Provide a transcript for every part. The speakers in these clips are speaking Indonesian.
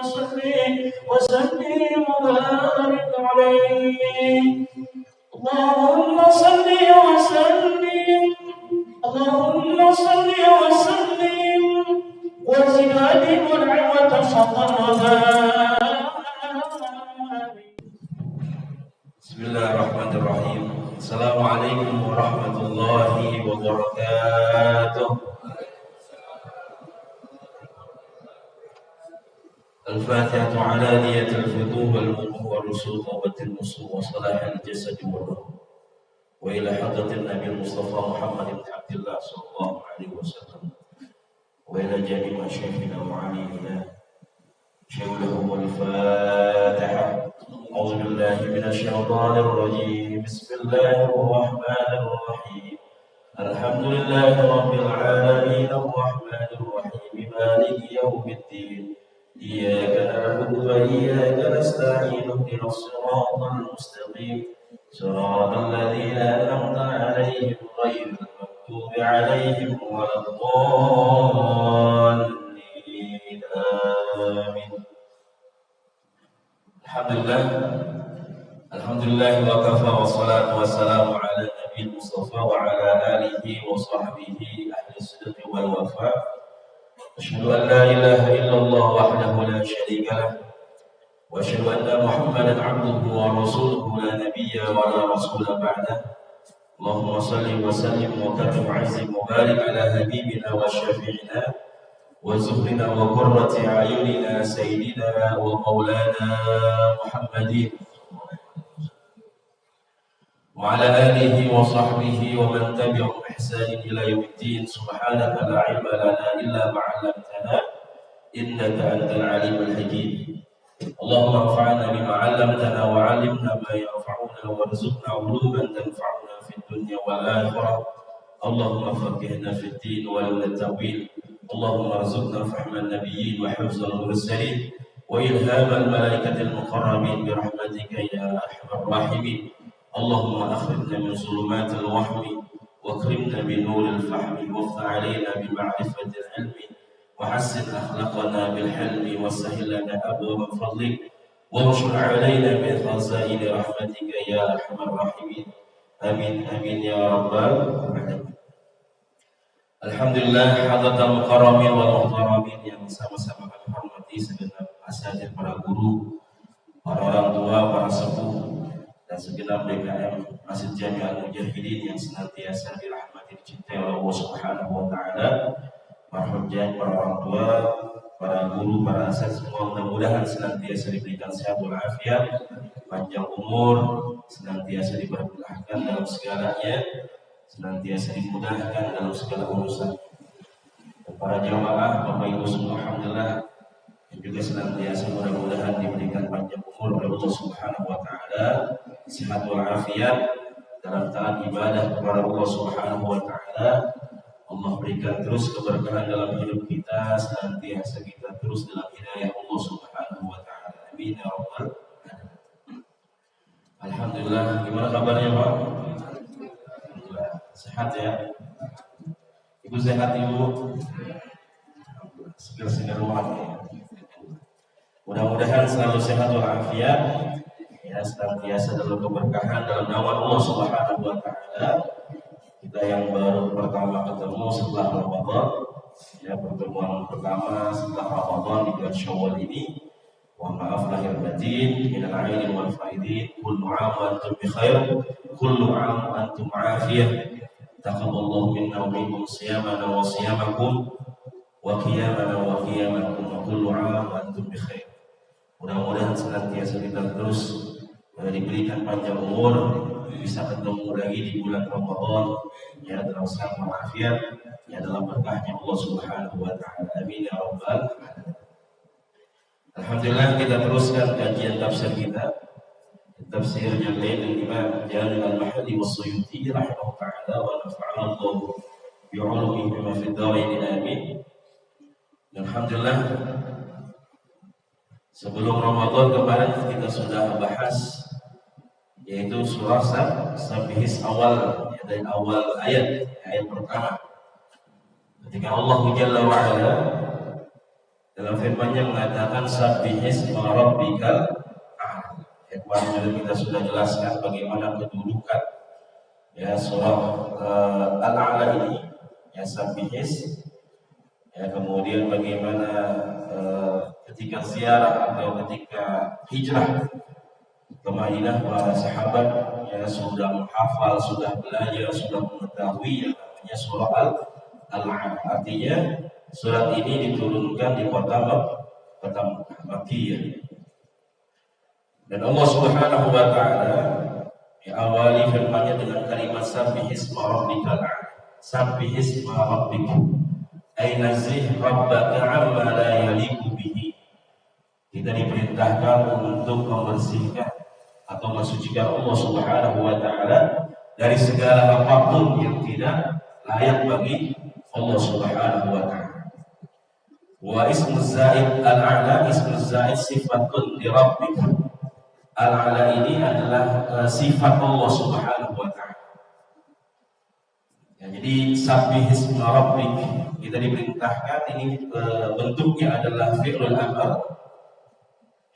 صل وسلم وبارك عليه. اللهم صل وسلم، اللهم صل وسلم وزد منعم وتفضل. Bismillahirrahmanirrahim. Assalamualaikum warahmatullahi wabarakatuh. الفاتحة على نية الفتوح والمنح والرسوخ والتنصر وصلاح الجسد والروح وإلى حضرة النبي المصطفى محمد بن عبد الله صلى الله عليه وسلم وإلى جميع مشايخنا وعلينا شغلهم الفاتحة. أعوذ بالله من الشيطان الرجيم. بسم الله الرحمن الرحيم. الحمد لله رب العالمين الرحمن الرحيم مالك يوم الدين. إياك نعبد وإياك نستعين اهدنا الصراط المستقيم صراط الذين أنعمت عليهم غير المغضوب عليهم ولا الضالين. آمين. Alhamdulillah wa kafa wa salatu wa salamu ala nabi Mustafa wa ala alihi wa sahbihi ahli sidqi wal wafa. Asyhadu an la ilaha illallah wahdahu la syarika lah wa asyhadu anna Muhammadan abduhu wa rasuluhu la nabiyya wa la rasula ba'dah. Allahumma salli wa sallim wa karim azim wa barik ala habibina wa syafi'ina وزهرنا وقرة أعيننا سيدنا ومولانا محمد وعلى آله وصحبه ومن تبعهم بإحسان إلى يوم الدين. سبحانك لا علم لنا إلا ما علمتنا إنك أنت العليم الحكيم. اللهم انفعنا بما علمتنا وعلمنا ما ينفعنا وارزقنا علوما تنفعنا في الدنيا والآخرة. اللهم فقهنا في الدين ولولا التأويل. اللهم ارزقنا فهم النبيين وحفظ المرسلين وإلهام الملائكة المقربين برحمتك يا أرحم الراحمين. اللهم أخرجنا من ظلمات الوهم واكرمنا بنور الفهم وافتح علينا بمعرفة العلم وحسن أخلاقنا بالحلم وسهل لنا أبواب فضلك وانشر علينا من خزائن رحمتك يا أرحم الراحمين. آمين آمين يا رب العالمين. Alhamdulillah hadratal mukarramin wal muhtaramin yang sama-sama kami hormati segenap asatidz, para guru, para orang tua, para sepuh dan segenap DKM Masjid Jami'al Mujahidin yang senantiasa dirahmati dicintai oleh Allah Subhanahu wa taala. Para hujjah, para orang tua, para guru, para asatidz semua mudah-mudahan senantiasa diberikan sehat walafiat, panjang umur, senantiasa diberkahkan dalam segalanya, senantiasa dimudahkan dalam segala urusan. Dan para jamaah, Bapak Ibu semua, alhamdulillah, dan juga senantiasa mudah-mudahan diberikan panjang umur oleh Allah Subhanahu wa taala, sehat walafiat dalam taat ibadah kepada Allah Subhanahu wa taala. Allah berikan terus keberkahan dalam hidup kita, senantiasa kita terus dalam hidayah Allah Subhanahu wa taala. Amin ya rabbal alamin. Alhamdulillah, gimana kabarnya, Pak? Sehat ya? Ibu sehat, Ibu? Segar-segar ruang ya. Mudah-mudahan selalu sehat walafiat, ya, senantiasa dalam keberkahan dalam naungan Allah Subhanahu wa taala. Kita yang baru pertama ketemu setelah Ramadan, ya, pertemuan pertama setelah Ramadan di bulan Syawal ini. Mohon maaf lahir batin, minal aidin wal faidin. Kullu 'am wa antum bi khair, kullu 'am wa antum 'afiyah. Taqabbalallahu minna wa minkum siyamana wa siyamakum wa qiyamana wa qiyamakum wa kullu 'am wa antum bi khair. Mudah-mudahan senantiasa kita terus diberikan panjang umur, bisa ketemu lagi di bulan Ramadan, ya, dalam sehat walafiat, ya, dalam berkahnya Allah Subhanahu wa taala. Amin ya rabbal alamin. Alhamdulillah, kita teruskan kajian tafsir kita. Tafsir Jalalain Imam Jalal Al-Mahdi was-Suyuti rahimahullah ta'ala wa nafa'ana Allah bi'ulumihi bima fid dharain. Amin. Alhamdulillah, sebelum Ramadan kemarin kita sudah bahas yaitu surah Sabihis awal, ya, dari awal ayat pertama. Ketika Allah Jalla wa Ala dalam firman-Nya mengatakan sabbihisma rabbikal a'la. Kemarin kita sudah jelaskan bagaimana kedudukan ya surah Al-A'la ini, ya sabbihis, ya kemudian bagaimana ketika ziarah atau ketika hijrah ke Madinah para sahabat ya sudah menghafal, sudah belajar, sudah mengetahui yang namanya surah Al-A'la. Artinya surat ini diturunkan di kota Makkiyah. Dan Allah Subhanahu wa taala ya awali firman-Nya dengan kalimat sabbihisma rabbikal a'la. Sabbihisma rabbika ay nazih rabbaka amma la yaliqu bihi. Kita diperintahkan untuk membersihkan atau mensucikan Allah Subhanahu wa taala dari segala apapun yang tidak layak bagi Allah Subhanahu wa taala. Wa ismu zaid al-a'la, ismu zaid sifatun li rabbika. Al-a'la ini adalah sifat Allah Subhanahu wa taala. Ya, jadi sabbihisma rabbik, kita diperintahkan ini bentuknya adalah fi'lul amr.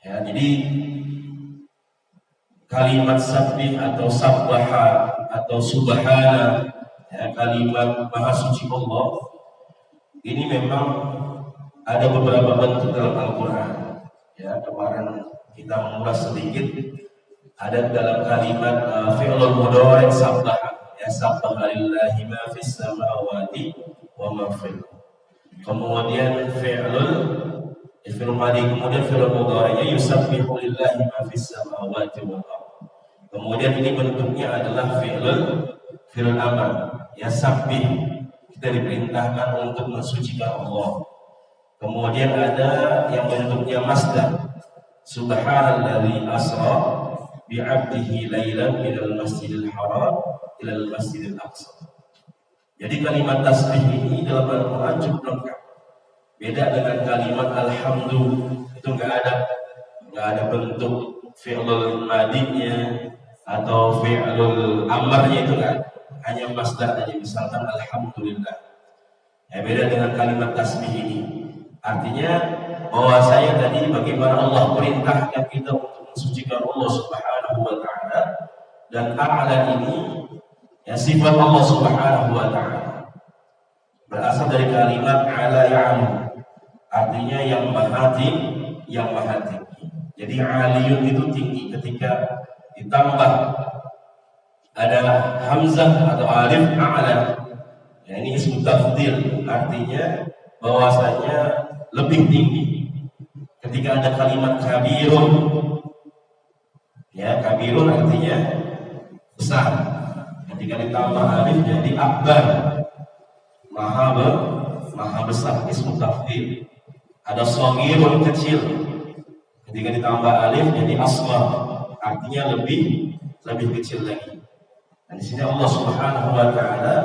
Ya, jadi kalimat sabbih atau sabbaha atau subhana, ya, kalimat maha suci Allah ini memang ada beberapa bentuk dalam Al-Quran. Ya, kemarin kita mengulas sedikit. Ada dalam kalimat fi'lul mudhari' sabbaha, ya sabbaha lillahi ma fis samawati wa ma fil. Kemudian fi'lul madi, kemudian fi'lul mudhari'nya yusabbihu lillahi ma fis samawati wal ardh. Kemudian ini bentuknya adalah fi'lul amr, ya sabbih, kita diperintahkan untuk mensucikan Allah. Kemudian ada yang bentuknya masdar, subhanalladzi asra bi'abdihi lailan minal masjidil haram ilal masjidil aqsa. Jadi kalimat tasbih ini dalam Al-Quran cukup lengkap. Beda dengan kalimat alhamdulillah, itu nggak ada bentuk fi'lul madinya atau fi'lul amrnya, itu nggak ada. Hanya masdar aja, misalkan alhamdulillah. Ya, beda dengan kalimat tasbih ini. Artinya bahwa saya tadi bagaimana Allah perintahkan kita untuk mensucikan Allah Subhanahu wa taala, dan a'la ini ya sifat Allah Subhanahu wa taala. Berasal dari kalimat ala ya'lu. Artinya yang maha tinggi. Jadi aliyun itu tinggi. Ketika ditambah ada hamzah atau alif a'la, ya ini ismu tafdhil, artinya bahwasanya lebih tinggi. Ketika ada kalimat kabirun, ya kabirun artinya besar. Ketika ditambah alif jadi akbar, maha besar, ismu tafdhil. Ada shaghirun, kecil. Ketika ditambah alif jadi asghar, artinya lebih kecil lagi. Dan di sini Allah Subhanahu wa taala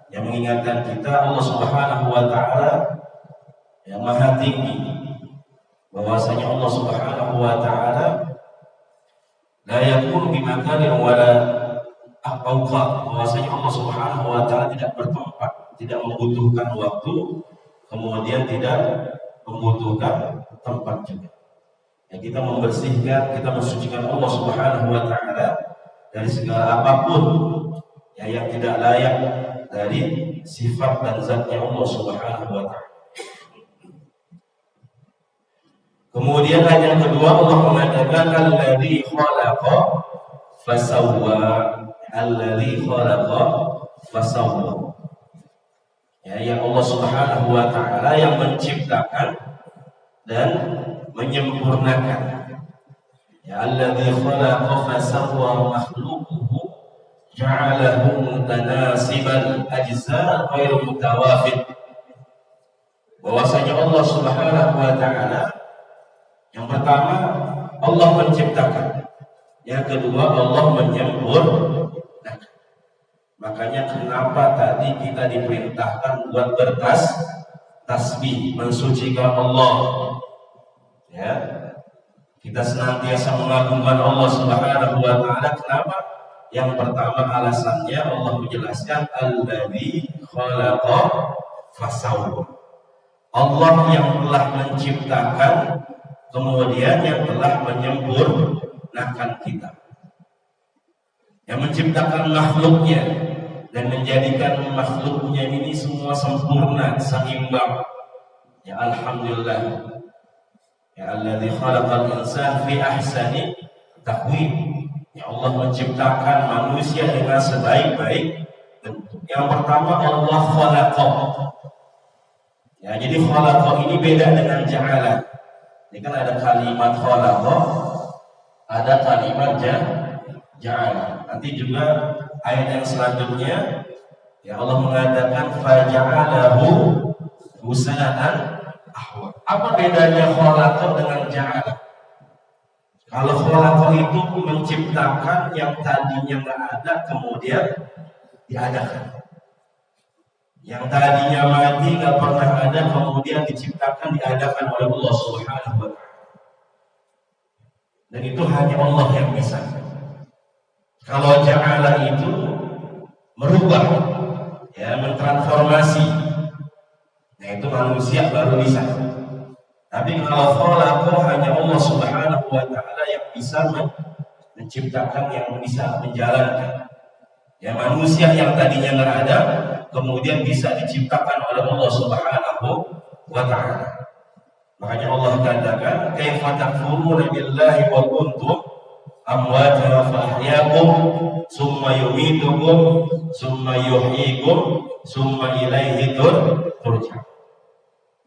yang mengingatkan kita, Allah Subhanahu wa taala yang maha tinggi, bahwasanya Allah Subhanahu wa taala la yakunu bi makanin wala awqat, bahwasanya Allah Subhanahu wa taala tidak bertempat, tidak membutuhkan waktu, kemudian tidak membutuhkan tempat juga. Ya, kita membersihkan, kita mensucikan Allah Subhanahu wa taala dari segala apapun ya yang tidak layak dari sifat dan zatnya Allah Subhanahu wa taala. Kemudian ayat yang kedua Allah mengatakan alladzi khalaqa fasawwa, alladzi khalaqa fasawwa. Ya, yang Allah Subhanahu wa taala yang menciptakan dan menyempurnakan. Ya, alladzi khalaqa fasawwa makhluquhu ja'alahu mutanasiban ajza' ghairu mutawafid. Bahwasanya Allah Subhanahu wa taala yang pertama Allah menciptakan, yang kedua Allah menyempurnakan. Makanya kenapa tadi kita diperintahkan buat bertasbih, mensucikan Allah. Ya, kita senantiasa mengagungkan Allah Subhanahu wa taala. Kenapa? Yang pertama alasannya Allah menjelaskan alladzi khalaqa fasawwa. Allah yang telah menciptakan, kemudian yang telah menyempurnakan kita, yang menciptakan makhluknya dan menjadikan makhluknya ini semua sempurna, seimbang. Ya alhamdulillah. Ya alladzi khalaqal insana fi ahsani taqwim. Ya Allah menciptakan manusia dengan sebaik-baik bentuk. Yang pertama Allah khalaqa. Ya, jadi khalaqa ini beda dengan ja'ala. Ini kan ada kalimat khalaqa, ada kalimat ja'ala. Nanti juga ayat yang selanjutnya ya Allah mengatakan faja'alahu husna'an ahwa. Apa bedanya khalaqa dengan ja'ala? Kalau khalaqa itu menciptakan yang tadinya nggak ada kemudian diadakan. Yang tadinya mati nggak pernah ada kemudian diciptakan, diadakan oleh Allah Subhanahu wa Ta'ala. Dan itu hanya Allah yang bisa. Kalau ja'ala itu merubah, ya, mentransformasi. Nah itu manusia baru bisa. Tapi kalau khalaqa hanya Allah Subhanahu wa Ta'ala yang bisa menciptakan, yang bisa menjalankan. Ya, manusia yang tadinya nggak ada kemudian bisa diciptakan oleh Allah Subhanahu wa Ta'ala. Makanya Allah katakan kaifa takfuruna billahi wa kuntum amwatan fa ahyaakum summa yumitukum summa yuhyikum summa ilaihi turja'un.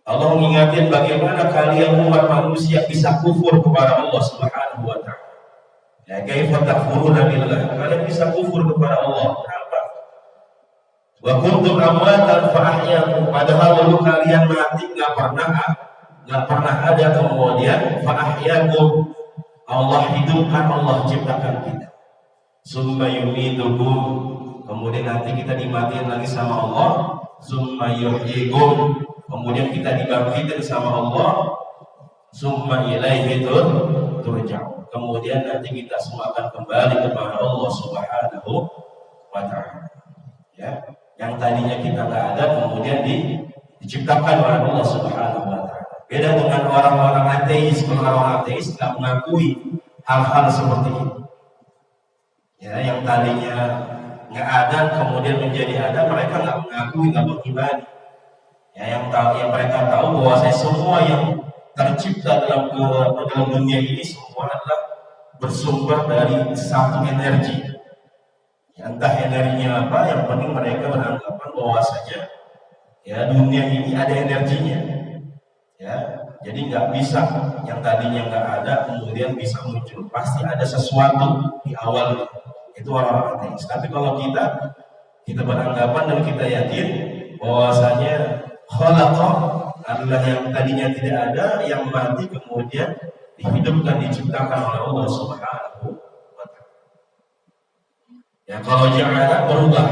Allah mengingatkan bagaimana kalian umat manusia bisa kufur kepada Allah Subhanahu wa Ta'ala. Ya, kaifa takfuruna billahi, kalian bisa kufur kepada Allah. Kenapa? Wa kuntum amwatan fa ahyaakum, padahal lalu kalian mati nggak pernah ada kemudian fa ahyaakum, Allah hidupkan, Allah ciptakan kita. Summa yumitukum, kemudian nanti kita dimatiin lagi sama Allah. Summa yuhyikum, kemudian kita dibangkitkan sama Allah. Summa ilaihi turja'un, kemudian nanti kita semua akan kembali kepada Allah Subhanahu wa Ta'ala. Ya, yang tadinya kita nggak ada kemudian diciptakan oleh Allah Subhanahu wa Ta'ala. Beda dengan orang-orang ateis. Orang-orang ateis nggak mengakui hal-hal seperti ini. Ya, yang tadinya nggak ada kemudian menjadi ada, mereka nggak mengakui, nggak beriman. Ya, yang mereka tahu bahwa semua yang tercipta dalam dunia ini semua adalah bersumber dari satu energi. Ya, entah energinya apa, yang penting mereka beranggapan bahwasanya ya dunia ini ada energinya. Ya, jadi nggak bisa yang tadinya nggak ada kemudian bisa muncul. Pasti ada sesuatu di awal. Itu orang-orang ateis. Tapi kalau kita beranggapan dan kita yakin bahwasanya khalaqa adalah yang tadinya tidak ada, yang mati kemudian dihidupkan, diciptakan oleh Allah Subhanahu wa Ta'ala. Ya, kalau ja'ala berubah.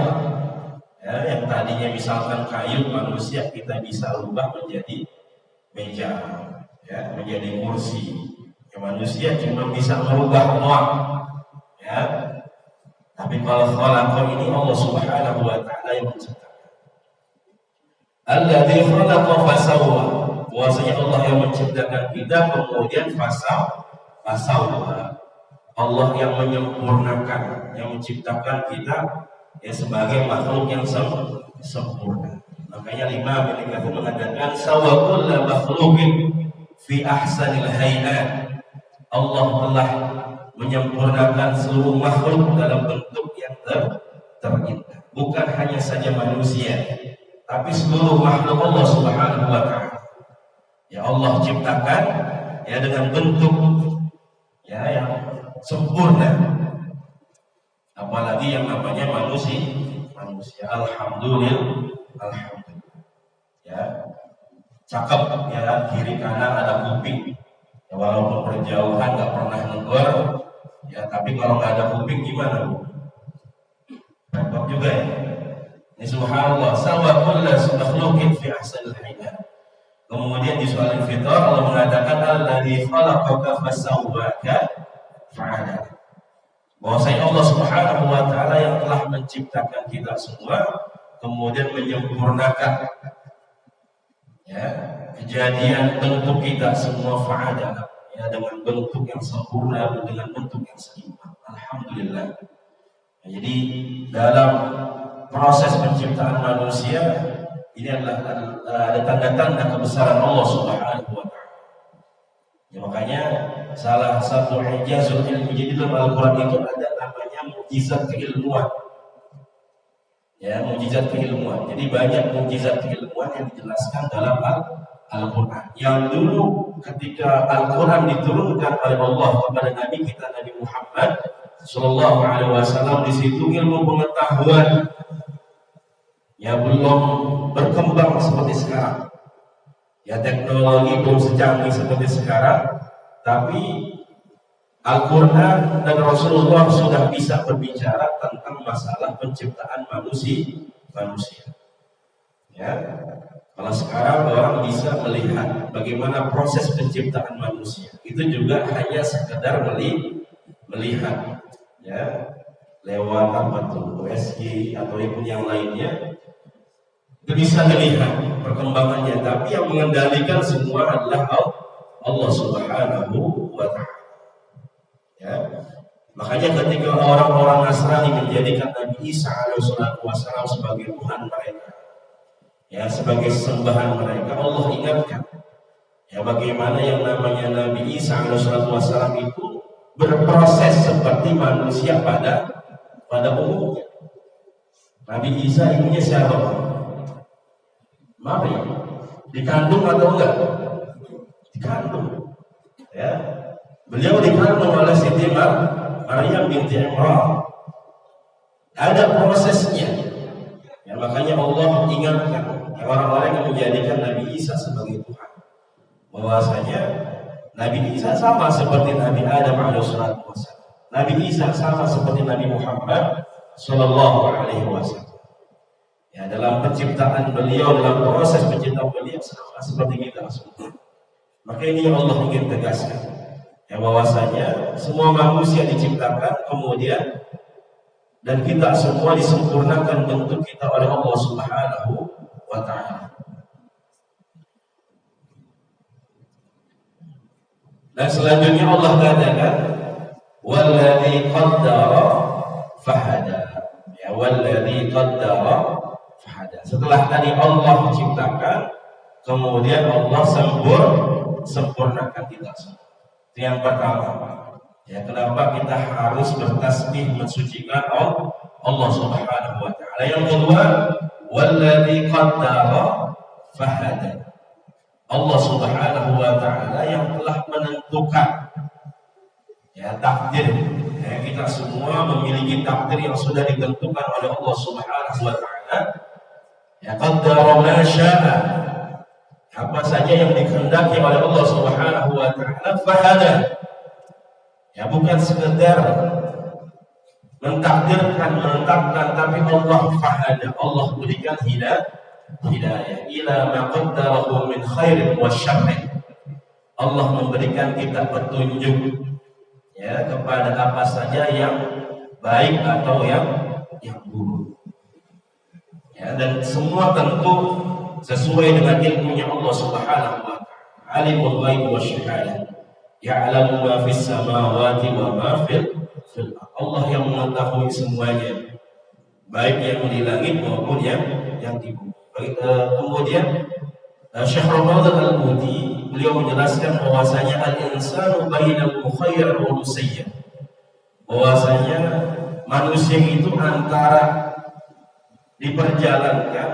Ya, yang tadinya misalkan kayu manusia kita bisa ubah menjadi meja, ya, menjadi kursi. Ya, manusia cuma bisa merubah doang. Ya. Tapi kalau khalaqa ini Allah Subhanahu wa Ta'ala yang menciptakan. Alladzi khalaqa fasawwa, bahwasanya Allah yang menciptakan kita kemudian fasawwa. Allah yang menyempurnakan, yang menciptakan kita ya sebagai makhluk yang sempurna. Makanya Imam Ibnu Katsir mengatakan sawwa kullu makhluqin fi ahsanil hayat. Allah telah menyempurnakan seluruh makhluk dalam bentuk yang terindah. Bukan hanya saja manusia, tapi seluruh makhluk Allah Subhanahu wa Ta'ala. Ya, Allah ciptakan ya dengan bentuk ya yang sempurna. Apalagi yang namanya manusia. Alhamdulillah. Ya, cakep ya, kiri kanan ada kuping. Ya, walaupun berjauhan nggak pernah negor. Ya, tapi kalau nggak ada kuping gimana, Bu? Repot juga ya. Ini subhanallah, sawa kullu makhluqin fi ahsanil hayat. Kemudian di soal fitrah Allah mengatakan alladzi khalaqaka fasawwaka fa'ala. Bahwasanya Allah Subhanahu wa Ta'ala yang telah menciptakan kita semua kemudian menyempurnakan. Ya, kejadian bentuk kita semua fa'ada, ya, dengan bentuk yang sempurna, dengan bentuk yang seimbang. Alhamdulillah. Jadi dalam proses penciptaan manusia ini adalah ada tanda-tanda kebesaran Allah Subhanahu wa taala. Ya, makanya salah satu ijazul ilmi jadi dalam Al-Qur'an itu ada namanya mukjizat keilmuan. Ya, mukjizat keilmuan. Jadi banyak mukjizat keilmuan yang dijelaskan dalam Al-Qur'an. Yang dulu ketika Al-Qur'an diturunkan oleh Allah kepada Nabi kita Nabi Muhammad sallallahu alaihi wasallam, di situ ilmu pengetahuan ya belum berkembang seperti sekarang. Ya, teknologi belum secanggih seperti sekarang, tapi Al-Quran dan Rasulullah sudah bisa berbicara tentang masalah penciptaan manusia. Ya, kalau sekarang orang bisa melihat bagaimana proses penciptaan manusia, itu juga hanya sekedar melihat, ya, lewat apa tuh USG atau yang lainnya. Itu bisa dilihat perkembangannya, tapi yang mengendalikan semua adalah Allah Subhanahu wa taala. Ya. Makanya ketika orang-orang Nasrani menjadikan Nabi Isa alaihissalam sebagai Tuhan mereka, ya, sebagai sembahan mereka, Allah ingatkan ya bagaimana yang namanya Nabi Isa alaihissalam itu berproses seperti manusia pada umumnya. Nabi Isa ibunya siapa? Maryam. Dikandung atau enggak? Dikandung. Ya. Beliau dikandung oleh Siti Maryam binti Imran. Ada prosesnya. Ya, makanya Allah ingatkan orang-orang yang menjadikan Nabi Isa sebagai Tuhan, bahwasanya Nabi Isa sama seperti Nabi Adam alaihissalam. Nabi Isa sama seperti Nabi Muhammad sallallahu alaihi wasallam. Ya, dalam penciptaan beliau, dalam proses penciptaan beliau sama seperti kita semua. Maka ini yang Allah ingin tegaskan, ya, bahwasanya semua manusia diciptakan kemudian dan kita semua disempurnakan bentuk kita oleh Allah Subhanahu wa taala. Dan selanjutnya Allah katakan walladzi qaddara fahada. Ya, walladzi qaddara fahada. Setelah tadi Allah ciptakan, kemudian Allah sempurnakan kita semua. Itu yang pertama. Ya, kenapa kita harus bertasbih mensucikan Allah Subhanahu wa taala. Yang kedua, walladzi qaddara fahada. Allah Subhanahu wa taala yang telah menentukan, ya, takdir. Ya, kita semua memiliki takdir yang sudah ditentukan oleh Allah Subhanahu wa taala. Ya, qaddara ma syaa. Apa saja yang dikehendaki oleh Allah Subhanahu wa taala fahada. Ya, bukan sekedar mentakdirkan, menetapkan, tapi Allah fahada. Allah berikan hidayah ila ma qaddarahu min khairin wa syarrin. Allah memberikan kita petunjuk, ya, kepada apa saja yang baik atau yang buruk. Ya, dan semua tentu sesuai dengan ilmunya Allah Subhanahu wa taala. Alimul ghaib wasyahadah. Ya'lamu ma fis samawati wa ma fil ardh. Allah yang mengetahui semuanya, baik yang di langit maupun yang di bumi. Kemudian Syekh Ramadan Al-Mudi beliau menjelaskan bahwasanya al-insanu bainal mukhayyar wa musayyar. Bahwasanya manusia itu antara diperjalankan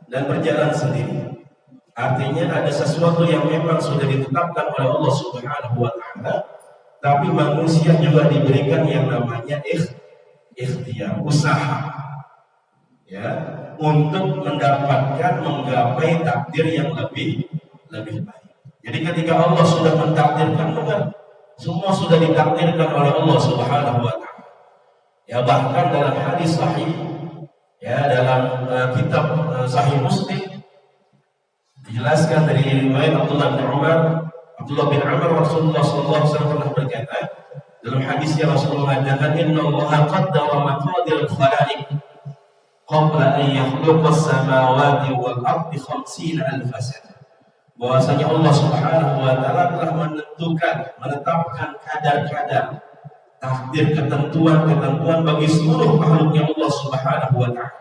dan berjalan sendiri. Artinya ada sesuatu yang memang sudah ditetapkan oleh Allah Subhanahu wa taala, tapi manusia juga diberikan yang namanya ikhtiar, usaha, ya, untuk mendapatkan, menggapai takdir yang lebih baik. Jadi ketika Allah sudah mentakdirkan, benar, semua sudah ditakdirkan oleh Allah Subhanahu wa taala. Ya, bahkan dalam hadis sahih, ya, dalam kitab Sahih Muslim dijelaskan dari riwayat Abdullah bin Umar Rasulullah sallallahu alaihi wasallam pernah berkata dalam hadisnya, Rasulullah mengatakan innallaha qaddara maqadir al-khalaiq qabla an yakhluqa as-samawati wal ardi 50,000 sana. bahwasanya Allah Subhanahu wa taala telah menetapkan kadar-kadar takdir, ketentuan-ketentuan bagi seluruh makhluknya Allah Subhanahu wa taala.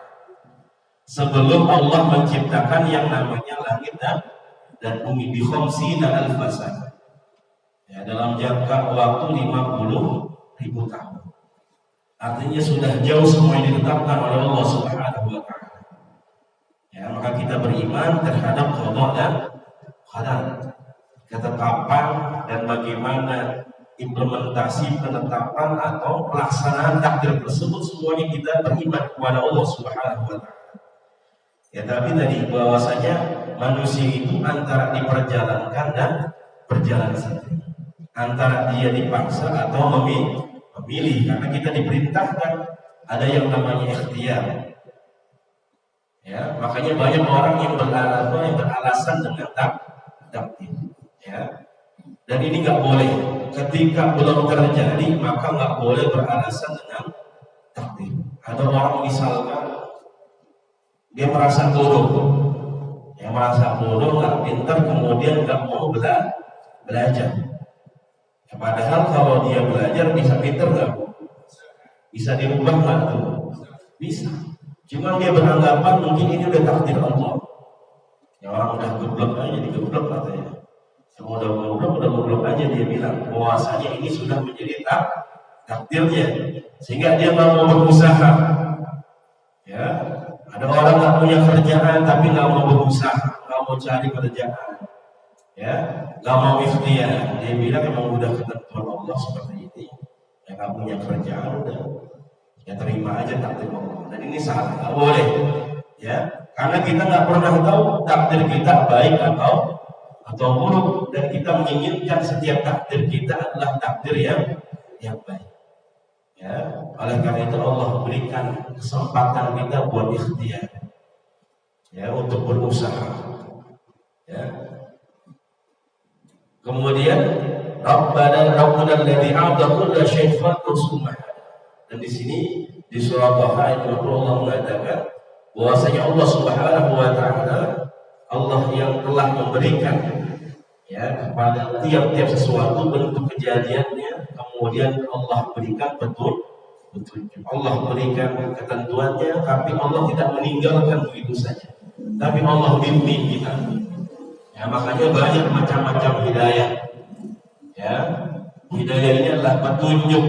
Sebelum Allah menciptakan yang namanya langit dan bumi bi khamsina alfasan. Ya, dalam jangka waktu 50.000 tahun. Artinya sudah jauh semua yang ditetapkan oleh Allah Subhanahu wa taala. Ya, maka kita beriman terhadap qada dan qadar. Ketetapan dan bagaimana implementasi penetapan atau pelaksanaan takdir tersebut, semuanya kita beriman kepada Allah Subhanahu wa taala. Ya, tapi tadi bahwasanya manusia itu antara diperjalankan dan berjalan sendiri, antara dia dipaksa atau memilih, karena kita diperintahkan, ada yang namanya ikhtiar. Ya, makanya banyak orang yang beralasan dengan takdir. Ya, dan ini nggak boleh. Ketika belum terjadi, maka nggak boleh beralasan dengan takdir. Ada orang misalkan dia merasa bodoh, nggak pintar, kemudian nggak mau belajar. Ya, padahal kalau dia belajar bisa pintar nggak? Bisa dirubah nggak tuh? Bisa. Cuma dia beranggapan mungkin ini udah takdir Allah. Ya, orang udah goblok aja jadi goblok katanya. Semua udah goblok aja, dia bilang bahwasanya ini sudah menjadi takdirnya, sehingga dia nggak mau berusaha. Ya. Ada orang nggak punya kerjaan tapi nggak mau berusaha, nggak mau cari kerjaan, ya, nggak mau ikhtiar. Dia bilang emang udah ketentuan Allah seperti ini, ya nggak punya kerjaan udah, ya terima aja takdir Allah. Dan ini salah, nggak boleh, ya, karena kita nggak pernah tahu takdir kita baik atau buruk, dan kita menginginkan setiap takdir kita adalah takdir yang baik. Ya, oleh karena itu Allah berikan kesempatan kita buat ikhtiar, ya, untuk berusaha. Ya. Kemudian Rabbana alladzi a'ta kulla syai'in subhanahu. Dan di sini di surah Taha ayat 20 Allah mengatakan bahwasanya Allah Subhanahu wa taala, Allah yang telah memberikan, ya, kepada tiap-tiap sesuatu bentuk kejadiannya, kemudian Allah berikan betul. Allah berikan ketentuannya, tapi Allah tidak meninggalkan begitu saja. Tapi Allah bimbing kita. Ya, makanya banyak macam-macam hidayah. Ya, hidayah ini adalah petunjuk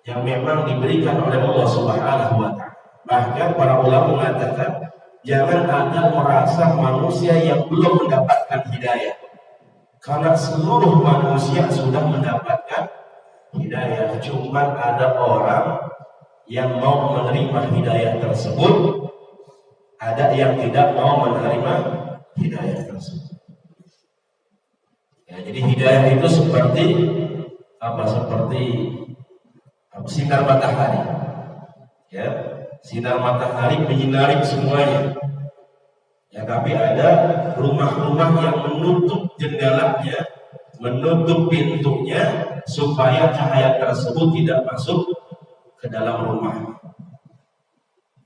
yang memang diberikan oleh Allah Subhanahu wa taala. Bahkan para ulama mengatakan jangan ada merasa manusia yang belum mendapatkan hidayah. Karena seluruh manusia sudah mendapatkan hidayah, cuma ada orang yang mau menerima hidayah tersebut, ada yang tidak mau menerima hidayah tersebut. Ya, jadi hidayah itu seperti apa? Seperti sinar matahari. Ya, sinar matahari menyinari semuanya. Ya, tapi ada rumah-rumah yang menutup jendelanya, menutup pintunya supaya cahaya tersebut tidak masuk ke dalam rumah.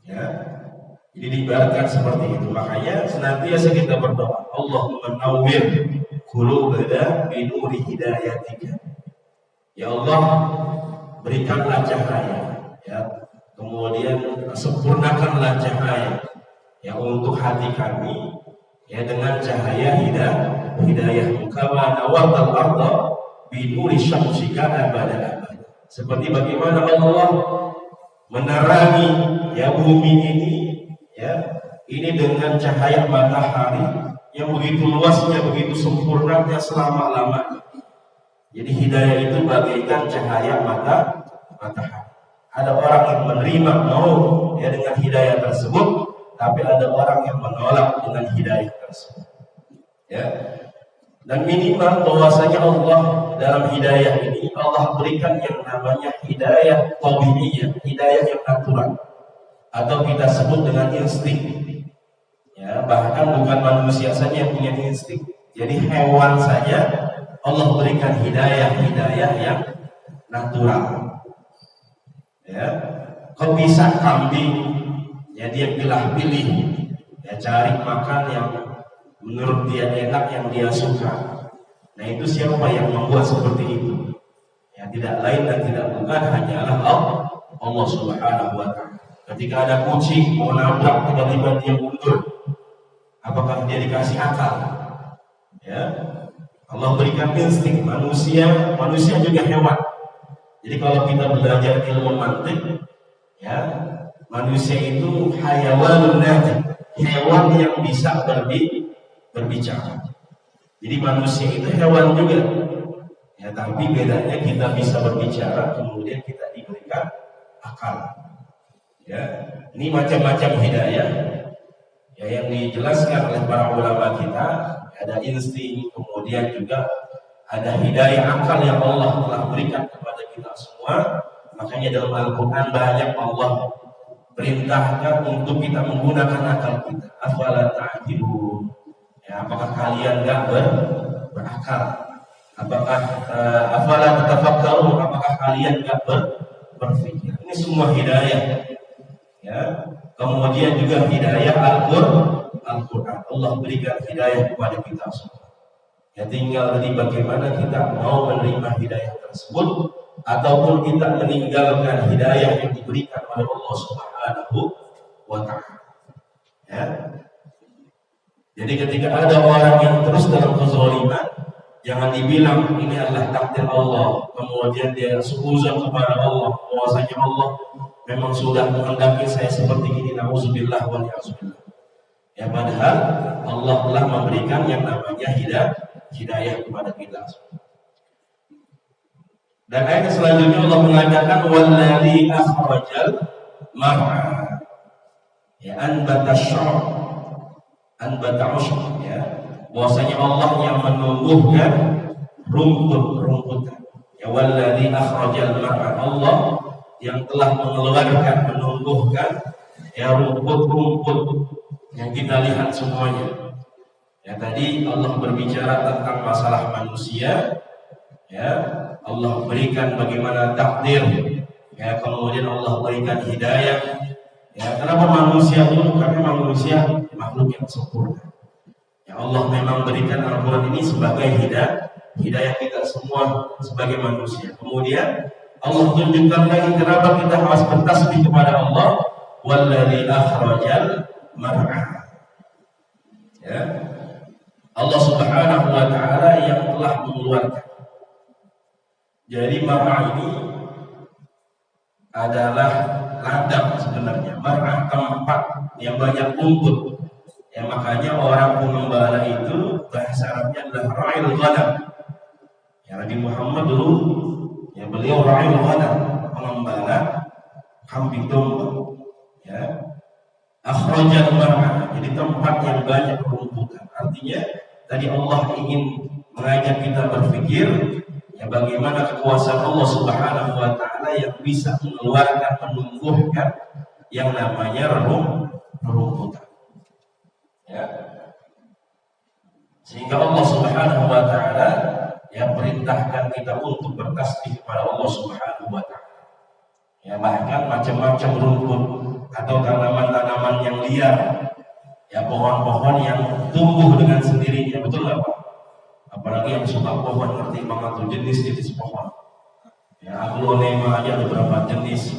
Ya, jadi diibaratkan seperti itu. Makanya senantiasa kita berdoa, Allahumma nawwir qulubana bi nuri hidayatika. Ya Allah, berikanlah cahaya, ya. Kemudian sempurnakanlah cahaya, ya, untuk hati kami, ya, dengan cahaya hidayah. Kama nawartal arda bi nuri syamsika abada. Seperti bagaimana Allah menerangi, ya, bumi ini, ya, ini dengan cahaya matahari yang begitu luasnya, begitu sempurnanya selama-lamanya. Jadi hidayah itu bagaikan cahaya matahari. Ada orang yang menerima, mau, ya, dengan hidayah tersebut, tapi ada orang yang menolak dengan hidayah tersebut. Ya. Dan minimal bahwasanya Allah dalam hidayah ini Allah berikan yang namanya hidayah tabi'iyah, hidayah yang natural, atau kita sebut dengan insting. Ya, bahkan bukan manusia saja yang punya insting. Jadi hewan saja Allah berikan hidayah yang natural. Ya, kau bisa kambing, ya, dia pilih-pilih, ya, cari makan yang menurut dia enak, yang dia suka. Nah itu siapa yang membuat seperti itu? Ya tidak lain dan tidak bukan hanyalah Allah Subhanahu wa Ta'ala. Ketika ada kucing mau nabrak, tiba-tiba dia mundur, apakah dia dikasih akal? Ya, Allah berikan insting. Manusia juga hewan. Jadi kalau kita belajar ilmu mantik, ya, manusia itu hayawanun natiq, hewan yang bisa berbicara. Jadi manusia itu hewan juga. Ya, tapi bedanya kita bisa berbicara, kemudian kita diberikan akal. Ya, ini macam-macam hidayah. Ya, yang dijelaskan oleh para ulama kita, ada insting, kemudian juga ada hidayah akal yang Allah telah berikan kepada kita semua. Makanya dalam Al-Quran banyak Allah perintahkan untuk kita menggunakan akal kita. Afala ta'qilun. Ya, apakah kalian enggak berakal? Apakah afala tatafakkarun? Apakah kalian enggak berpikir? Ini semua hidayah. Ya. Kemudian juga hidayah Al-Quran. Allah berikan hidayah kepada kita semua. Ya tinggal di bagaimana kita mau menerima hidayah tersebut ataupun kita meninggalkan hidayah yang diberikan oleh Allah Subhanahu wa Ta'ala. Ya. Jadi ketika ada orang yang terus dalam kezaliman, jangan dibilang ini adalah takdir Allah, kemudian dia suuzon kepada Allah, bahwasanya Allah memang sudah menghendaki saya seperti ini, nauzubillah wa ni'udzubillah. Ya padahal Allah telah memberikan yang namanya hidayah kepada kita. Dan ayat selanjutnya Allah mengatakan wallazi akhrajal mar'a. Ya anbata ya. Bahwasanya Allah yang menumbuhkan rumput-rumputan. Ya wallazi akhrajal mar'a. Allah yang telah menumbuhkan ya rumput-rumput yang kita lihat semuanya. Ya tadi Allah berbicara tentang masalah manusia. Ya, Allah berikan bagaimana takdir. Ya, kemudian Allah berikan hidayah. Ya, kenapa manusia dulu? Karena manusia makhluk yang sempurna. Ya, Allah memang berikan Al-Quran ini sebagai hidayah kita semua sebagai manusia. Kemudian Allah tunjukkan lagi kenapa kita harus bertasbih kepada Allah. Wallazi akhrajal mar'a. Ya. Allah Subhanahu wa Ta'ala yang telah mengeluarkan. Jadi mar'a ini adalah ladang sebenarnya. Mar'a tempat yang banyak rumput. Ya makanya orang pengembala itu bahasa Arabnya adalah ra'il ghanam. Ya Nabi Muhammad dulu ya beliau ra'il ghanam, pengembala kambing domba. Ya. Akhrajal mar'a, jadi tempat yang banyak rumputan. Artinya tadi Allah ingin mengajak kita berpikir ya bagaimana kekuasaan Allah Subhanahu wa Ta'ala yang bisa mengeluarkan, menumbuhkan yang namanya rumputan. Ya. Sehingga Allah Subhanahu wa Ta'ala ya perintahkan kita untuk bertasbih kepada Allah Subhanahu wa Ta'ala. Ya bahkan macam-macam rumput atau tanaman-tanaman yang liar, ya pohon-pohon yang tumbuh dengan sendirinya, betul nggak Pak? Apalagi yang suka pohon, ngerti banget tuh jenis-jenis pohon. Ya aglonema aja ada beberapa jenis.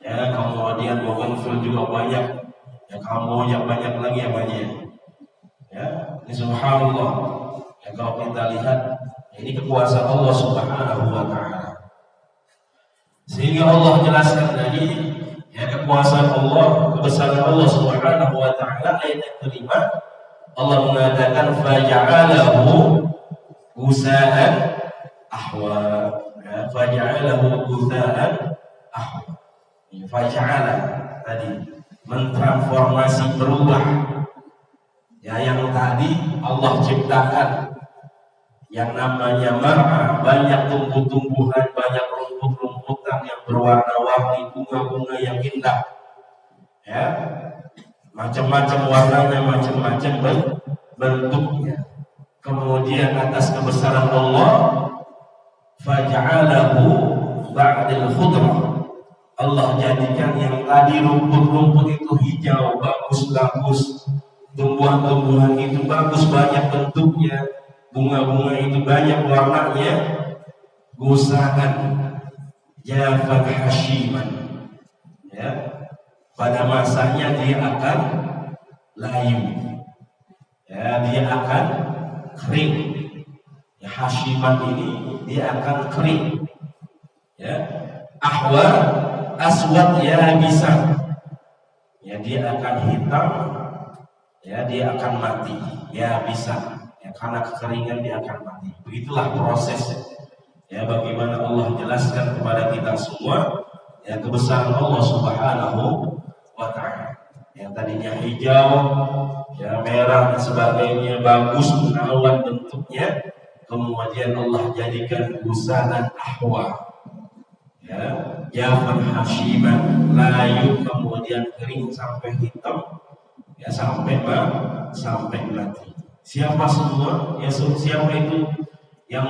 Ya kemudian bougainville juga banyak. Ya kamboja banyak lagi yang banyak. Ya ini subhanallah. Ya kalau kita lihat, ya, ini kekuasaan Allah Subhanahu wa Ta'ala. Sehingga Allah jelaskan tadi ya kekuasaan Allah, kebesaran Allah Subhanahu wa Ta'ala. Ayat yang kelima Allah mengatakan faja'alahu gusa'an ahwa. Ya, faja'alahu gusa'an ahwa. Faja'ala tadi mentransformasi, berubah. Ya yang tadi Allah ciptakan yang namanya mar'a, banyak tumbuh-tumbuhan, banyak rumput-rumputan yang berwarna-warni, bunga-bunga yang indah. Ya. Macam-macam warnanya, macam-macam bentuknya. Kemudian atas kebesaran Allah, faja'alahu ba'dal khudrah. Allah jadikan yang tadi rumput-rumput itu hijau, bagus-bagus. tumbuhan-tumbuhan itu bagus, banyak bentuknya, bunga-bunga itu banyak warnanya, gusaan jafan hashiman, ya, pada masanya dia akan layu, ya, dia akan kering, ya, hashiman ini dia akan kering, ya, ahwa aswad ya bisa, ya, dia akan hitam, ya, dia akan mati, ya bisa, ya, karena kekeringan dia akan mati. Begitulah prosesnya, ya, bagaimana Allah jelaskan kepada kita semua, ya, kebesaran Allah Subhanahu wa Ta'ala. Yang tadinya hijau, ya, merah dan sebagainya, bagus menawan bentuknya, kemudian Allah jadikan gusaan ahwa, ya, jafan hashiman, layu, kemudian kering sampai hitam, ya, sampai mati. Siapa semua? Ya, siapa itu yang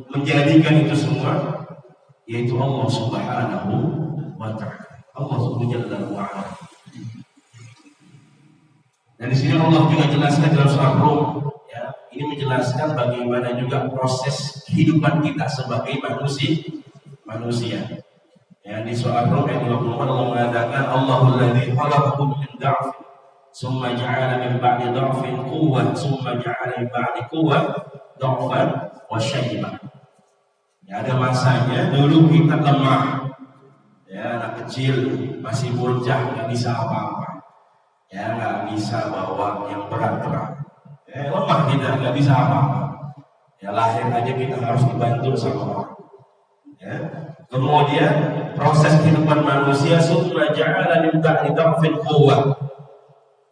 menjadikan itu semua? Yaitu Allah Subhanahu wa Ta'ala. Allah Subhanahu wa Ta'ala. Dan di sini Allah juga jelaskan dalam surah Rum, ya, ini menjelaskan bagaimana juga proses kehidupan kita sebagai manusia. Ya, di surah Rum ayat 24 Allah mengatakan Allahul ladzi khalaqakum min dha'fin summa ja'ala min ba'di dha'fin quwwah summa ja'ala min ba'di quwwah dha'fan wa syaibah. Ya, ada masanya dulu kita lemah, ya, anak kecil masih bocah, nggak bisa apa-apa, ya, nggak bisa bawa yang berat-berat, ya, lemah kita, nggak bisa apa-apa, ya, lahir aja kita harus dibantu sama orang, ya. Kemudian proses kehidupan manusia summa ja'ala min ba'di dha'fin quwwah,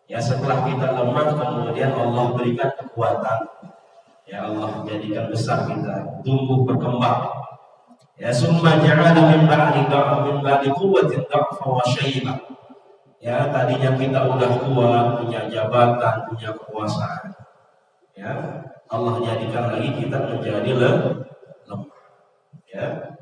ya, setelah kita lemah kemudian Allah berikan kekuatan, ya, Allah jadikan besar kita, tumbuh berkembang, ya, summa ja'ala min ba'di quwwatin dha'fa wa syaibah, ya, tadinya kita udah kuat, punya jabatan, punya kekuasaan, ya, Allah jadikan lagi kita menjadi lemah, ya,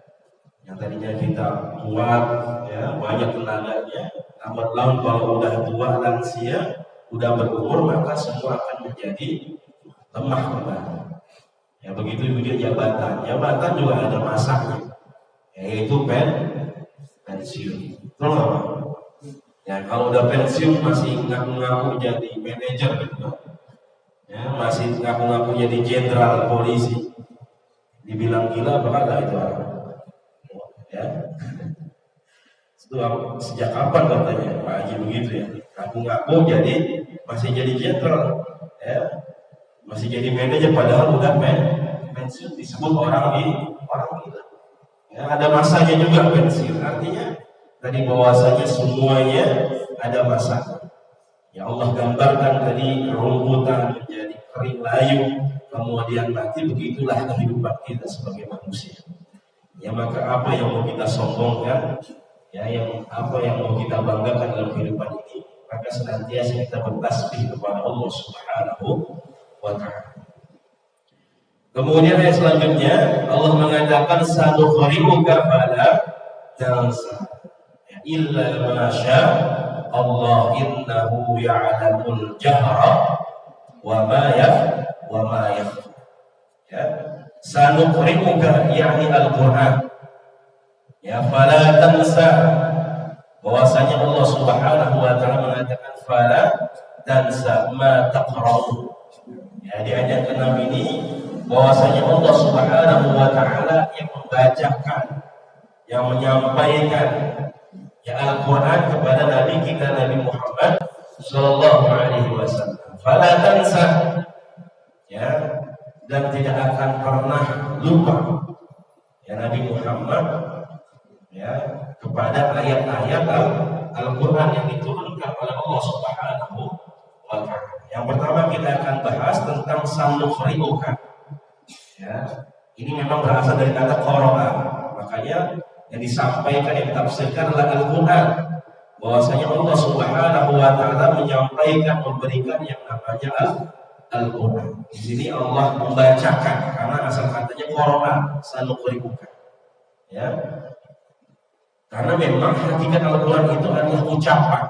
yang tadinya kita kuat, ya, banyak tenaganya, lambat laun kalau udah tua lansia, udah berumur, maka semua akan menjadi lemah kembali. Ya, begitu juga jabatan juga ada masanya, yaitu pensiun. Betul. Ya, kalau udah pensiun masih ngaku-ngaku jadi manajer gitu, ya, masih ngaku-ngaku jadi jenderal polisi, dibilang gila bakal itu orang. Ya, itu sejak kapan katanya Pak Haji begitu ya, ngaku-ngaku masih jadi jenderal, ya, masih jadi manajer padahal udah pensiun, disebut orang gila. Ya, ada masanya juga pensiun, artinya tadi bahwasanya semuanya ada masanya. Ya, Allah gambarkan tadi rumputan menjadi kering layu kemudian mati, begitulah kehidupan kita sebagai manusia. Ya, maka apa yang mau kita sombongkan, ya, apa yang mau kita banggakan dalam kehidupan ini, maka senantiasa kita bertasbih kepada Allah Subhanahu wa Ta'ala. Kemudian ayat selanjutnya Allah mengatakan sanuqri'uka fala tansa, ya, illa ma sya Allah innahu ya'lamul jahra wa ma yakhfa. Ya, sanuqri'uka yakni Al-Qur'an, ya, fala tansa, bahwasanya Allah Subhanahu wa Ta'ala mengatakan fala tansa ma taqra'u. Ya, di ayat ke-6 ini bahwasanya Allah Subhanahu wa Ta'ala yang membacakan, yang menyampaikan, ya, Al-Qur'an kepada Nabi kita Nabi Muhammad sallallahu alaihi wasallam. Fala tansa, ya, dan tidak akan pernah lupa, ya, Nabi Muhammad, ya, kepada ayat-ayat Al-Qur'an yang diturunkan oleh Allah Subhanahu wa Ta'ala. Yang pertama kita akan bahas tentang sanuqri'uka. Ya, ini memang berasal dari kata qara'a, makanya yang disampaikan, yang ditafsirkan adalah Al-Qur'an, bahwasanya Allah Subhanahu wa Ta'ala menyampaikan, memberikan yang namanya Al-Qur'an. Di sini Allah membacakan karena asal katanya qara'a, sanuqri'uka. Ya, karena memang hakikat Al-Qur'an itu adalah ucapan.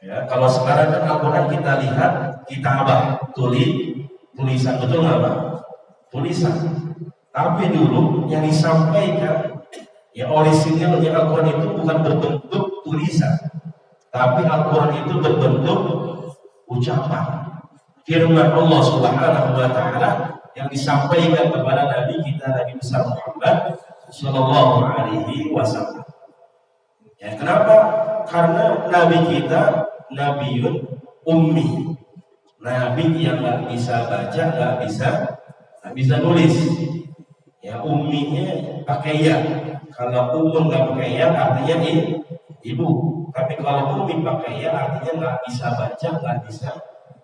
Ya, kalau sekarang kan Al-Quran kita lihat kitabah, tulisan, betul nggak Pak? Tulisan. Tapi dulu yang disampaikan ya orisinilnya Al-Quran itu bukan berbentuk tulisan, tapi Al-Quran itu berbentuk ucapan. Firman Allah Subhanahu wa taala yang disampaikan kepada Nabi kita Nabi besar Muhammad sallallahu alaihi wasallam. Ya, kenapa? Karena Nabi kita Nabiun ummi, Nabi yang nggak bisa baca, nggak bisa nulis. Ya, umminya pakai ya. Kalau umum nggak pakai ya, artinya ibu. Tapi kalau ummi pakai ya, artinya nggak bisa baca, nggak bisa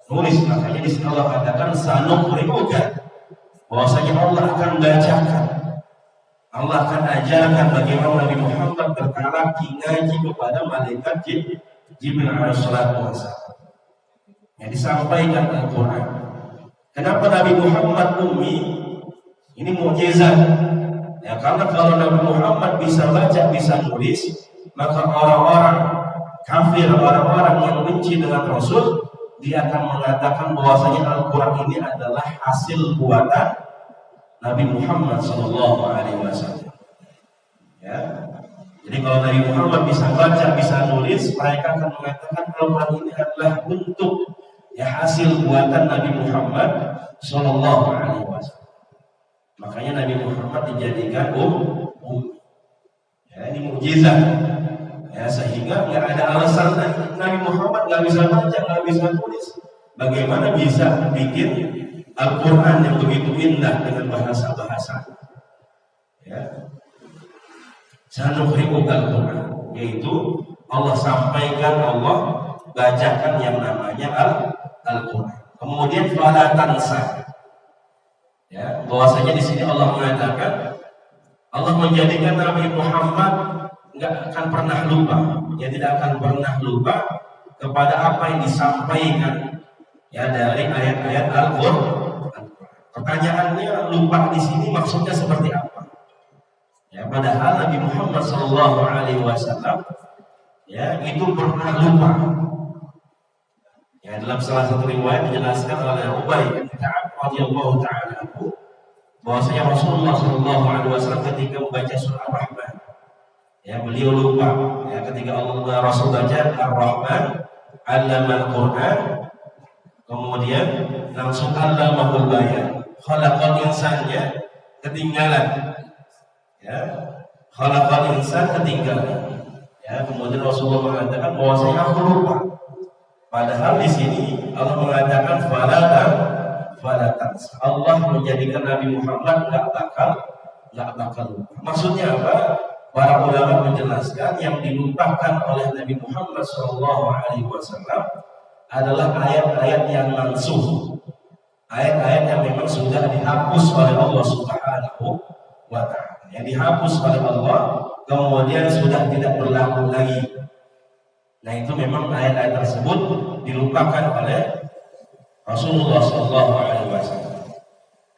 nulis. Makanya di sini Allah katakan sanuqri'uka, bahwasanya Allah akan bacakan. Allah akan ajarkan bagaimana Nabi Muhammad bertalaki ngaji kepada malaikat Jibril alaihissalatu wassalam. Yang disampaikan Al-Quran. Kenapa Nabi Muhammad ummi? Ini mukjizat. Ya, karena kalau Nabi Muhammad bisa baca, bisa nulis, maka orang-orang kafir, orang-orang yang benci dengan Rasul, dia akan mengatakan bahwasanya Al-Quran ini adalah hasil buatan Nabi Muhammad Sallallahu Alaihi Wasallam. Ya, jadi kalau Nabi Muhammad bisa baca, bisa nulis, mereka akan mengatakan Al-Quran ini adalah bentuk ya hasil buatan Nabi Muhammad Sallallahu Alaihi Wasallam. Makanya Nabi Muhammad dijadikan ya, ini mukjizat. Ya, sehingga nggak ada alasan Nabi Muhammad nggak bisa baca, nggak bisa tulis. Bagaimana bisa bikin Al-Quran yang begitu indah dengan bahasa-bahasa, ya. Sanuqri'uka Al-Quran, yaitu Allah sampaikan, Allah bacakan yang namanya Al-Quran. Kemudian fala tansa, ya, bahwasanya di sini Allah mengatakan Allah menjadikan Nabi Muhammad nggak akan pernah lupa, ya tidak akan pernah lupa kepada apa yang disampaikan ya dari ayat-ayat Al-Quran. Pertanyaannya, lupa di sini maksudnya seperti apa? Ya, padahal Nabi Muhammad Sallallahu Alaihi Wasallam ya itu pernah lupa. Ya, dalam salah satu riwayat dijelaskan oleh Ubay bin Ka'ab radhiyallahu taala anhu bahwasanya Rasulullah Sallallahu Alaihi Wasallam ketika membaca surah Ar-Rahman, ya beliau lupa. Ya, ketika Allah Rasul baca Ar-Rahman, 'allamal Qur'an, kemudian langsung allamahul bayan. Khalaqal insannya ketinggalan, ya, khalaqal insan ketinggalan, ya. Kemudian Rasulullah mengatakan bahwasanya aku lupa. Padahal di sini Allah mengatakan falatan. Allah menjadikan Nabi Muhammad nggak bakal lupa. Maksudnya apa? Para ulama menjelaskan yang dilupakan oleh Nabi Muhammad SAW adalah ayat-ayat yang mansuh. Ayat-ayat yang memang sudah dihapus oleh Allah Subhanahu wa ta'ala, yang dihapus oleh Allah kemudian sudah tidak berlaku lagi. Nah, itu memang ayat-ayat tersebut dilupakan oleh Rasulullah SAW.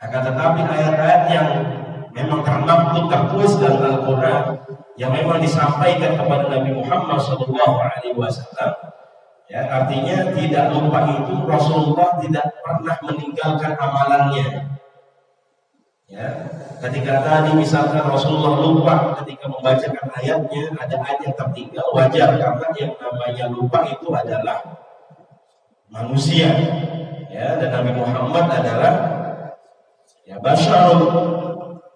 Akan tetapi ayat-ayat yang memang termaktub tertulis dalam Al-Quran yang memang disampaikan kepada Nabi Muhammad SAW, ya, artinya tidak lupa itu Rasulullah tidak pernah meninggalkan amalannya. Ya, ketika tadi misalkan Rasulullah lupa ketika membacakan ayatnya, ada ayat yang tertinggal, wajar karena yang namanya lupa itu adalah manusia. Ya, dan Nabi Muhammad adalah ya basyarun,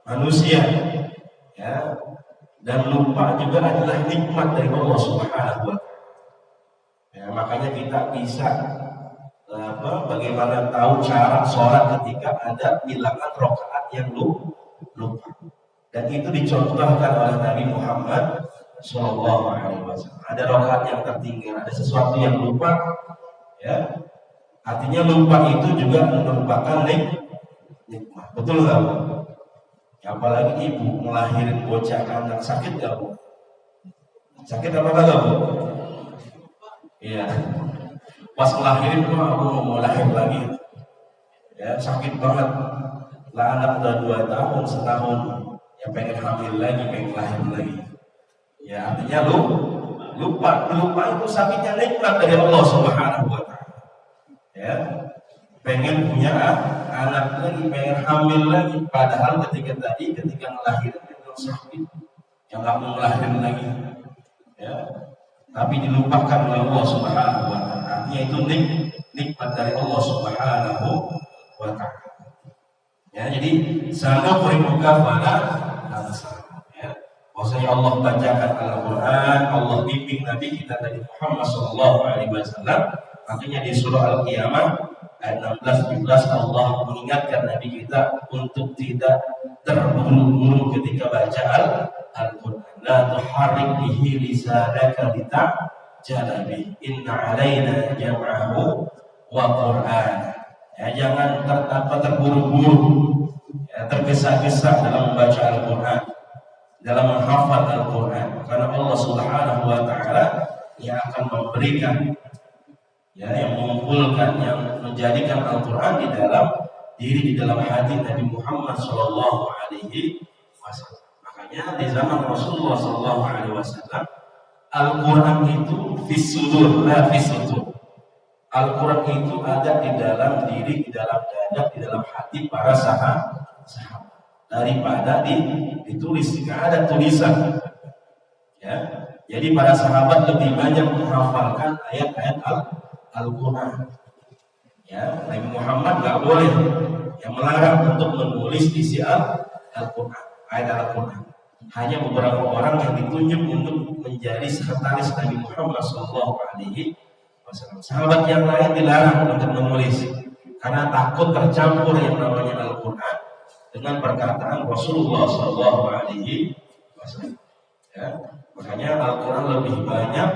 manusia. Ya, dan lupa juga adalah nikmat dari Allah Subhanahu wa ta'ala. Ya, makanya kita bisa bagaimana tahu cara sholat ketika ada bilangan rakaat yang lupa. Dan itu dicontohkan oleh Nabi Muhammad SAW. Ada rakaat yang tertinggal, ada sesuatu yang lupa, ya. Artinya lupa itu juga merupakan nikmat. Betul nggak Bu? Ya, apalagi ibu ngelahirin bocah anak, sakit nggak Bu? Sakit apa enggak Bu? Iya, pas ngelahirin aku mau lahir lagi, ya sakit banget. Lah anak udah 2 tahun, setahun, ya pengen hamil lagi, pengen lahir lagi. Ya artinya lupa itu sakitnya nikmat dari Allah Subhanahu wa taala. Ya. Pengen punya anak lagi, pengen hamil lagi, padahal ketika melahirkan itu sakit, yang nggak mau melahirin lagi, ya. Tapi dilupakan oleh Allah Subhanahu wa taala. Artinya itu nikmat dari Allah Subhanahu wa taala. Ya, jadi sana berimuka pada ya. Maksudnya Allah bacakan Al-Quran, Allah bimbing Nabi kita dari Muhammad SAW. Artinya di surah Al-Qiyamah ayat 16-17 Allah mengingatkan Nabi kita untuk tidak terburu-buru ketika baca Al-Quran. La tuharrik bihi lisanaka litajala bihi. Inna alaina jam'ahu wa Qur'an. Ya, jangan terburu-buru, ya, tergesa-gesa dalam membaca Al-Quran, dalam menghafal Al-Quran. Karena Allah Subhanahu wa taala yang akan memberikan, ya, yang mengumpulkan, yang menjadikan Al-Quran di dalam hati Nabi Muhammad Sallallahu Alaihi Wasallam. Makanya di zaman Rasulullah Sallallahu Alaihi Wasallam, Al-Quran itu fisudur, la fisudur. Al-Quran itu ada di dalam diri, di dalam dada, di dalam hati para sahabat. Daripada ditulis, jika ada tulisan, ya. Jadi para sahabat lebih banyak menghafalkan ayat-ayat Al-Quran. Ya, Nabi Muhammad nggak boleh, yang melarang untuk menulis isi Al-Quran, ayat Al-Quran. Hanya beberapa orang yang ditunjuk untuk menjadi sekretaris Nabi Muhammad SAW. Sahabat yang lain dilarang untuk menulis karena takut tercampur yang namanya Al-Quran dengan perkataan Rasulullah SAW. Ya, makanya Al-Quran lebih banyak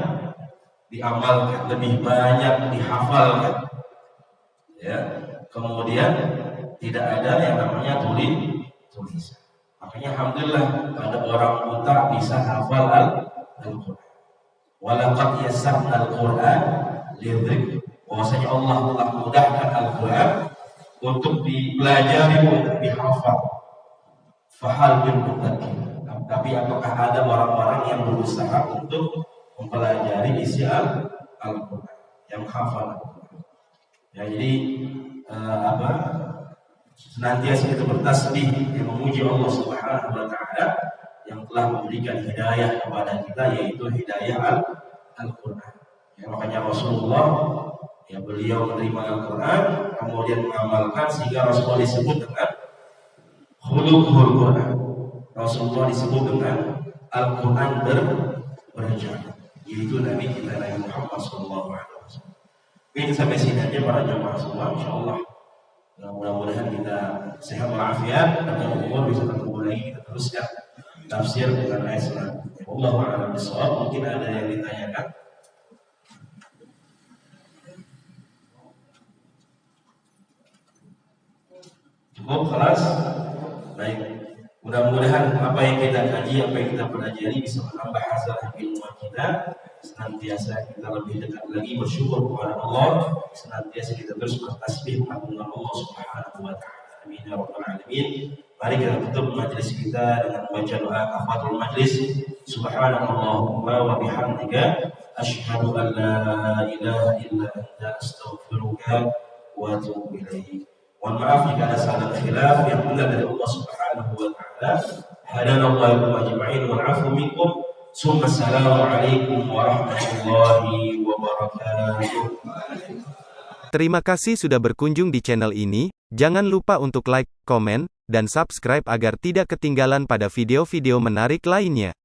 diamalkan, lebih banyak dihafalkan. Ya, kemudian tidak ada yang namanya tulisan. Makanya alhamdulillah ada orang buta bisa hafal Al-Quran. Walaqad yassarna Al-Quran lidzikr. Bahwasanya Allah telah mudahkan Al-Quran untuk dipelajari, untuk dihafal. Fahal bin muttaqin. Tapi apakah ada orang-orang yang berusaha untuk mempelajari isi Al-Quran, yang hafal Al-Quran? Ya, jadi senantiasa kita bertasbih, yang memuji Allah Subhanahu wa taala yang telah memberikan hidayah kepada kita, yaitu hidayah Al-Quran. Ya, makanya Rasulullah, ya, beliau menerima Al-Quran kemudian mengamalkan, sehingga Rasulullah disebut dengan khuluqul Quran. Rasulullah disebut dengan Al-Quran berjalan, yaitu Nabi kita Nabi Muhammad SAW. Ini sampai sini aja para jamaah semua, insyaallah. Mudah-mudahan kita sehat walafiat, dan umur bisa ketemu lagi, kita teruskan tafsir dengan ayat selanjutnya. Wallahu a'lam bishawab. Mungkin ada yang ditanyakan. Cukup, kelas. Baik. Mudah-mudahan apa yang kita kaji, apa yang kita pelajari bisa menambah hasanah ilmu kita. Senantiasa kita lebih dekat lagi bersyukur kepada Allah. Senantiasa kita terus bertasbih mengagungkan Allah Subhanahu wa taala. Amin ya rabbal alamin. Mari kita tutup majelis kita dengan membaca doa kafaratul majlis. Subhanallahumma wa bihamdika asyhadu an la ilaha illa anta astaghfiruka wa atubu ilaik. Mohon maaf jika ada salah khilaf, yang benar dari Allah Subhanahu wa taala. Hadanallahu ajma'in wal 'afwu minkum. Assalamualaikum warahmatullahi wabarakatuh. Terima kasih sudah berkunjung di channel ini. Jangan lupa untuk like, komen, dan subscribe agar tidak ketinggalan pada video-video menarik lainnya.